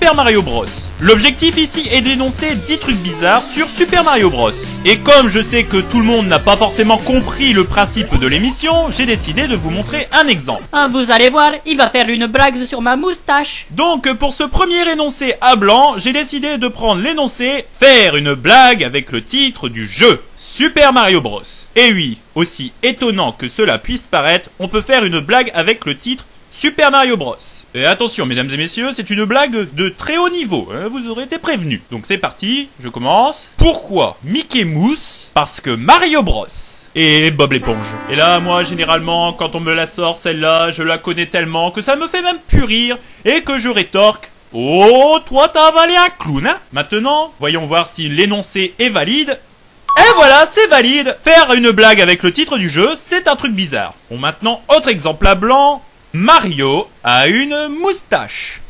Super Mario Bros. L'objectif ici est d'énoncer 10 trucs bizarres sur Super Mario Bros. Et comme je sais que tout le monde n'a pas forcément compris le principe de l'émission, j'ai décidé de vous montrer un exemple. Ah, vous allez voir, il va faire une blague sur ma moustache. Donc pour ce premier énoncé à blanc, j'ai décidé de prendre l'énoncé « Faire une blague avec le titre du jeu ». Super Mario Bros. Et oui, aussi étonnant que cela puisse paraître, on peut faire une blague avec le titre Super Mario Bros. Et attention mesdames et messieurs, c'est une blague de très haut niveau, vous aurez été prévenus. Donc c'est parti, je commence. Pourquoi Mickey Mouse? Parce que Mario Bros. Et Bob l'éponge. Et là, moi, généralement, quand on me la sort, celle-là, je la connais tellement que ça me fait même plus rire et que je rétorque. Oh, toi t'as avalé un clown, hein? Maintenant, voyons voir si l'énoncé est valide. Et voilà, c'est valide. Faire une blague avec le titre du jeu, c'est un truc bizarre. Bon, maintenant, autre exemple à blanc. Mario a une moustache.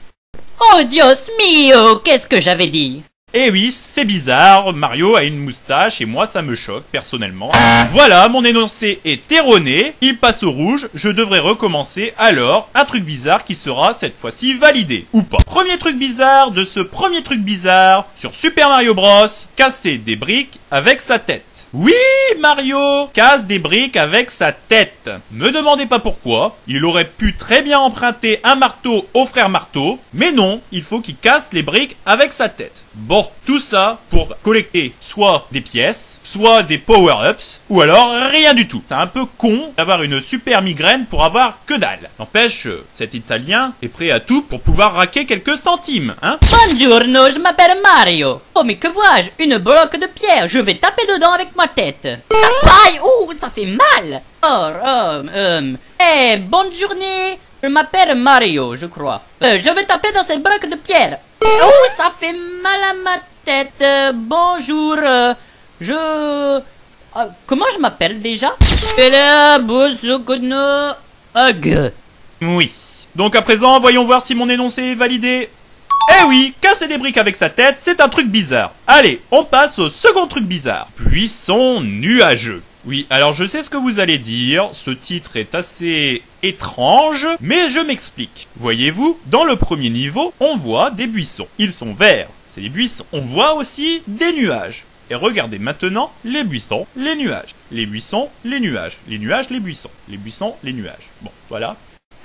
Oh Dios mio, qu'est-ce que j'avais dit? Eh oui, c'est bizarre, Mario a une moustache et moi ça me choque personnellement. Voilà, mon énoncé est erroné, il passe au rouge, je devrais recommencer, alors un truc bizarre qui sera cette fois-ci validé, ou pas. Premier truc bizarre de ce premier truc bizarre sur Super Mario Bros, casser des briques avec sa tête. Oui, Mario casse des briques avec sa tête. Me demandez pas pourquoi, il aurait pu très bien emprunter un marteau au frère Marteau, mais non, il faut qu'il casse les briques avec sa tête. Bon, tout ça pour collecter soit des pièces, soit des power-ups, ou alors rien du tout. C'est un peu con d'avoir une super migraine pour avoir que dalle. N'empêche, cet Italien est prêt à tout pour pouvoir raquer quelques centimes, hein. Buongiorno, je m'appelle Mario. Oh mais que vois-je? Une bloc de pierre, je vais taper dedans avec ma tête. Aïe, ouh, ça fait mal. Bonne journée. Je m'appelle Mario, je crois. Je vais taper dans cette bloc de pierre. Oh, ça fait mal à ma tête. Bonjour. Comment je m'appelle déjà? Oui. Donc à présent, voyons voir si mon énoncé est validé. Eh oui, casser des briques avec sa tête, c'est un truc bizarre. Allez, on passe au second truc bizarre. Buisson nuageux. Oui, alors je sais ce que vous allez dire, ce titre est assez étrange, mais je m'explique. Voyez-vous, dans le premier niveau, on voit des buissons. Ils sont verts, c'est les buissons. On voit aussi des nuages. Et regardez maintenant les buissons, les nuages. Les buissons, les nuages. Les nuages, les buissons. Les buissons, les nuages. Bon, voilà.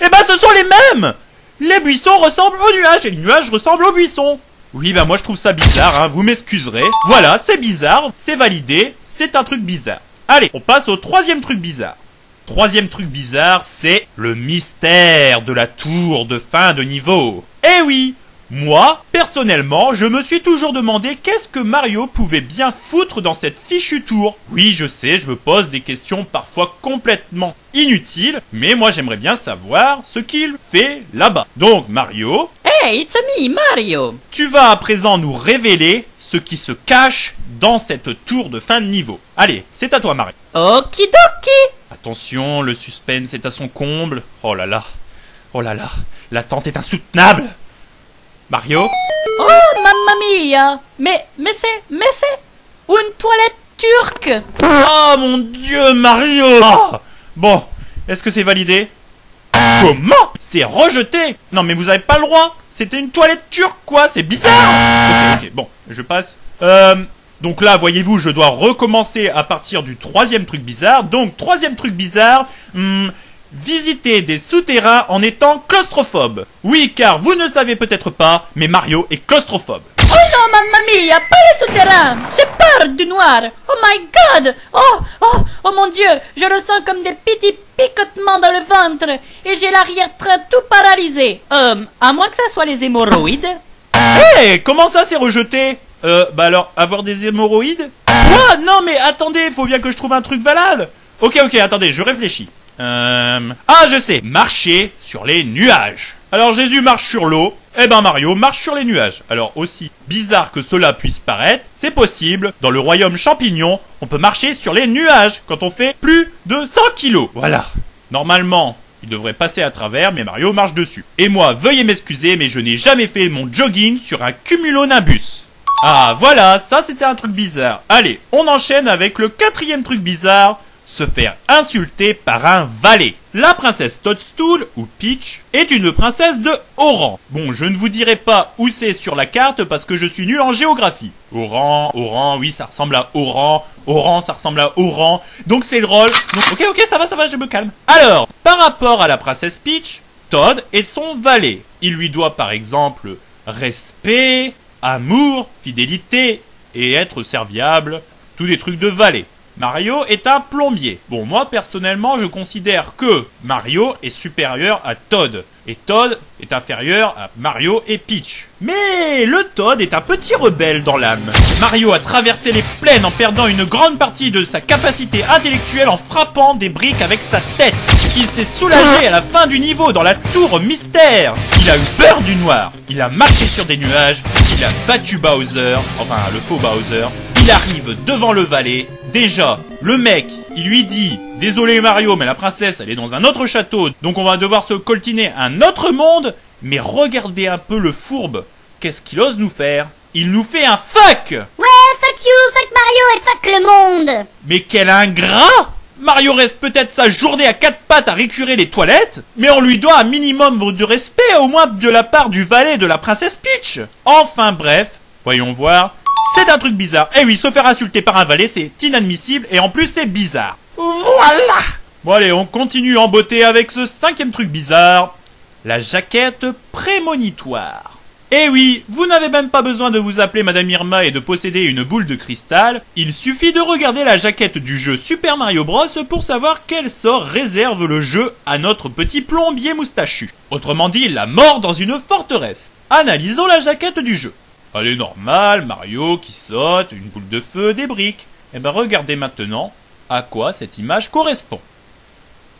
Eh ben ce sont les mêmes! Les buissons ressemblent aux nuages et les nuages ressemblent aux buissons. Oui, bah moi je trouve ça bizarre, hein, vous m'excuserez. Voilà, c'est bizarre, c'est validé, c'est un truc bizarre. Allez, on passe au troisième truc bizarre. Troisième truc bizarre, c'est le mystère de la tour de fin de niveau. Eh oui, moi, personnellement, je me suis toujours demandé qu'est-ce que Mario pouvait bien foutre dans cette fichue tour. Oui, je sais, je me pose des questions parfois complètement inutiles, mais moi j'aimerais bien savoir ce qu'il fait là-bas. Donc Mario... Hey, it's me, Mario. Tu vas à présent nous révéler ce qui se cache dans cette tour de fin de niveau. Allez, c'est à toi Mario. Okidoki. Attention, le suspense est à son comble. Oh là là, l'attente est insoutenable. Mario? Oh, mamma mia. Mais c'est une toilette turque. Oh mon Dieu, Mario. Oh. Bon, est-ce que c'est validé? Comment? C'est rejeté. Non mais vous avez pas le droit. C'était une toilette turque quoi, c'est bizarre. Ok, bon, je passe. Donc là, voyez-vous, je dois recommencer à partir du troisième truc bizarre. Donc, troisième truc bizarre, visiter des souterrains en étant claustrophobe. Oui, car vous ne savez peut-être pas, mais Mario est claustrophobe. Oh non, mamma mia, pas les souterrains. J'ai peur du noir. Oh my god. Oh mon Dieu, je ressens comme des petits picotements dans le ventre et j'ai l'arrière-train tout paralysé. À moins que ça soit les hémorroïdes. Hé, comment ça c'est rejeté? Bah alors, avoir des hémorroïdes? Quoi? Non mais attendez, faut bien que je trouve un truc valable. Ok, attendez, je réfléchis. Ah, je sais, marcher sur les nuages. Alors Jésus marche sur l'eau, eh ben Mario marche sur les nuages. Alors aussi bizarre que cela puisse paraître, c'est possible, dans le royaume champignon, on peut marcher sur les nuages quand on fait plus de 100 kilos. Voilà. Normalement, il devrait passer à travers, mais Mario marche dessus. Et moi, veuillez m'excuser, mais je n'ai jamais fait mon jogging sur un cumulonimbus. Ah voilà, ça c'était un truc bizarre. Allez, on enchaîne avec le quatrième truc bizarre, se faire insulter par un valet. La princesse Toadstool, ou Peach, est une princesse de Oran. Bon, je ne vous dirai pas où c'est sur la carte parce que je suis nul en géographie. Oran, oui, ça ressemble à Oran. Oran, ça ressemble à Oran. Donc c'est drôle. Donc, ok, ça va, je me calme. Alors, par rapport à la princesse Peach, Toad est son valet. Il lui doit par exemple respect, amour, fidélité et être serviable. Tous des trucs de valet. Mario est un plombier. Bon, moi, personnellement, je considère que Mario est supérieur à Toad. Et Toad est inférieur à Mario et Peach. Mais le Toad est un petit rebelle dans l'âme. Mario a traversé les plaines en perdant une grande partie de sa capacité intellectuelle en frappant des briques avec sa tête. Il s'est soulagé à la fin du niveau dans la tour mystère. Il a eu peur du noir. Il a marché sur des nuages. Il a battu Bowser. Enfin, le faux Bowser. Il arrive devant le valet. Déjà, le mec, il lui dit « Désolé Mario, mais la princesse, elle est dans un autre château, donc on va devoir se coltiner un autre monde. » Mais regardez un peu le fourbe. Qu'est-ce qu'il ose nous faire? Il nous fait un fuck! Ouais, fuck you, fuck Mario et fuck le monde! Mais quel ingrat! Mario reste peut-être sa journée à quatre pattes à récurer les toilettes, mais on lui doit un minimum de respect, au moins de la part du valet de la princesse Peach. Enfin bref, voyons voir. C'est un truc bizarre. Eh oui, se faire insulter par un valet, c'est inadmissible et en plus c'est bizarre. Voilà! Bon allez, on continue en beauté avec ce 5e truc bizarre. La jaquette prémonitoire. Eh oui, vous n'avez même pas besoin de vous appeler Madame Irma et de posséder une boule de cristal. Il suffit de regarder la jaquette du jeu Super Mario Bros pour savoir quel sort réserve le jeu à notre petit plombier moustachu. Autrement dit, la mort dans une forteresse. Analysons la jaquette du jeu. Elle est normale, Mario qui saute, une boule de feu, des briques. Et ben regardez maintenant à quoi cette image correspond.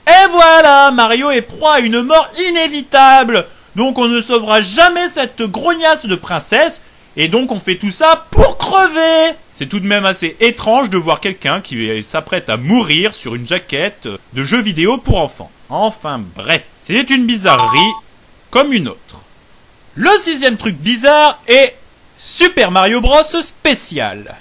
Et voilà, Mario est proie à une mort inévitable. Donc on ne sauvera jamais cette grognasse de princesse. Et donc on fait tout ça pour crever. C'est tout de même assez étrange de voir quelqu'un qui s'apprête à mourir sur une jaquette de jeux vidéo pour enfants. Enfin bref, c'est une bizarrerie comme une autre. Le 6e truc bizarre est Super Mario Bros spécial.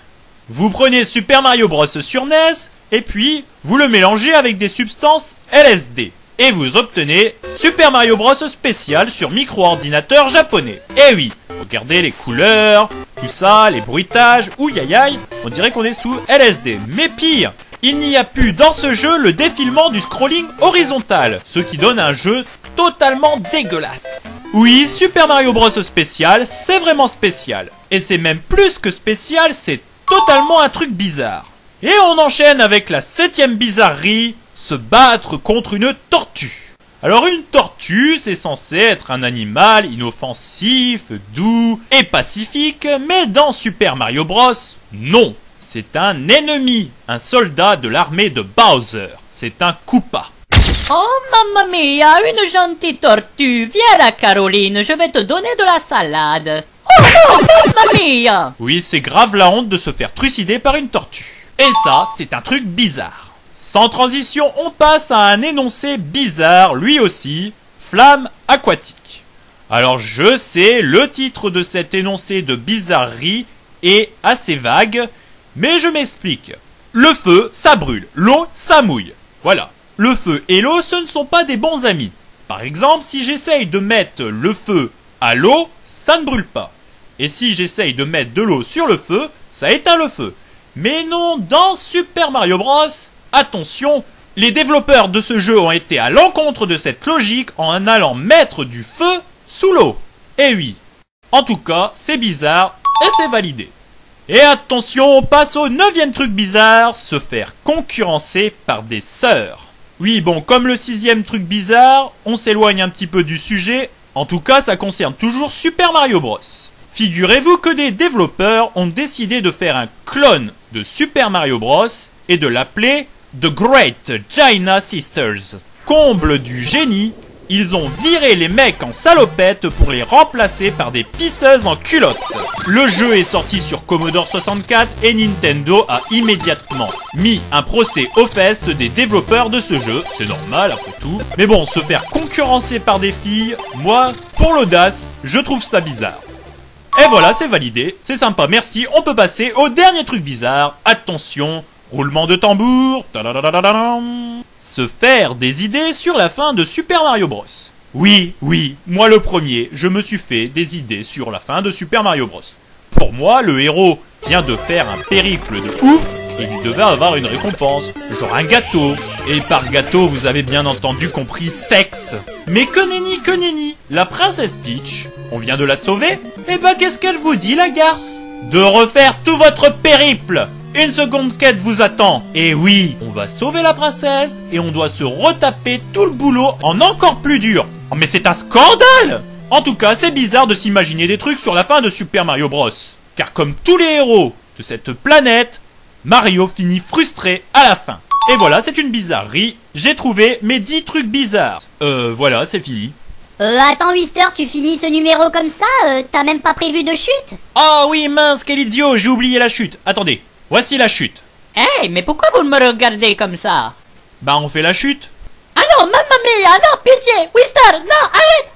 Vous prenez Super Mario Bros sur NES et puis vous le mélangez avec des substances LSD. Et vous obtenez Super Mario Bros spécial sur micro-ordinateur japonais. Et oui, regardez les couleurs, tout ça, les bruitages, ouïaïaï, on dirait qu'on est sous LSD. Mais pire, il n'y a plus dans ce jeu le défilement du scrolling horizontal, ce qui donne un jeu totalement dégueulasse. Oui, Super Mario Bros spécial, c'est vraiment spécial. Et c'est même plus que spécial, c'est totalement un truc bizarre. Et on enchaîne avec la 7e bizarrerie, se battre contre une tortue. Alors une tortue, c'est censé être un animal inoffensif, doux et pacifique, mais dans Super Mario Bros, non. C'est un ennemi, un soldat de l'armée de Bowser. C'est un Koopa. Oh mamma mia, une gentille tortue. Viens là Caroline, je vais te donner de la salade. Oh non, mamma mia. Oui, c'est grave la honte de se faire trucider par une tortue. Et ça, c'est un truc bizarre. Sans transition, on passe à un énoncé bizarre, lui aussi, flamme aquatique. Alors je sais, le titre de cet énoncé de bizarrerie est assez vague, mais je m'explique. Le feu, ça brûle, l'eau, ça mouille. Voilà. Le feu et l'eau, ce ne sont pas des bons amis. Par exemple, si j'essaye de mettre le feu à l'eau, ça ne brûle pas. Et si j'essaye de mettre de l'eau sur le feu, ça éteint le feu. Mais non, dans Super Mario Bros, attention, les développeurs de ce jeu ont été à l'encontre de cette logique en allant mettre du feu sous l'eau. Et oui. En tout cas, c'est bizarre et c'est validé. Et attention, on passe au 9e truc bizarre, se faire concurrencer par des sœurs. Oui, bon, comme le 6e truc bizarre, on s'éloigne un petit peu du sujet. En tout cas, ça concerne toujours Super Mario Bros. Figurez-vous que des développeurs ont décidé de faire un clone de Super Mario Bros. Et de l'appeler The Great Giana Sisters. Comble du génie, ils ont viré les mecs en salopettes pour les remplacer par des pisseuses en culotte. Le jeu est sorti sur Commodore 64 et Nintendo a immédiatement mis un procès aux fesses des développeurs de ce jeu, c'est normal après tout. Mais bon, se faire concurrencer par des filles, moi, pour l'audace, je trouve ça bizarre. Et voilà, c'est validé, c'est sympa, merci, on peut passer au dernier truc bizarre. Attention, Roulement de tambour. Tadadadadadam. Se faire des idées sur la fin de Super Mario Bros. Oui, moi le premier, je me suis fait des idées sur la fin de Super Mario Bros. Pour moi, le héros vient de faire un périple de ouf et il devait avoir une récompense, genre un gâteau. Et par gâteau, vous avez bien entendu compris sexe. Mais que nenni, la princesse Peach, on vient de la sauver? Eh ben qu'est-ce qu'elle vous dit la garce? De refaire tout votre périple. Une seconde quête vous attend. Et oui, on va sauver la princesse et on doit se retaper tout le boulot en encore plus dur. Oh mais c'est un scandale! En tout cas, c'est bizarre de s'imaginer des trucs sur la fin de Super Mario Bros. Car comme tous les héros de cette planète, Mario finit frustré à la fin. Et voilà, c'est une bizarrerie. J'ai trouvé mes 10 trucs bizarres. Voilà, c'est fini. Attends, Wister, tu finis ce numéro comme ça? T'as même pas prévu de chute? Oh oui, mince, quel idiot, j'ai oublié la chute. Attendez, voici la chute. Hey, mais pourquoi vous me regardez comme ça? Bah, on fait la chute. Ah non, mamma mia, non, pitié, Wister, non, arrête,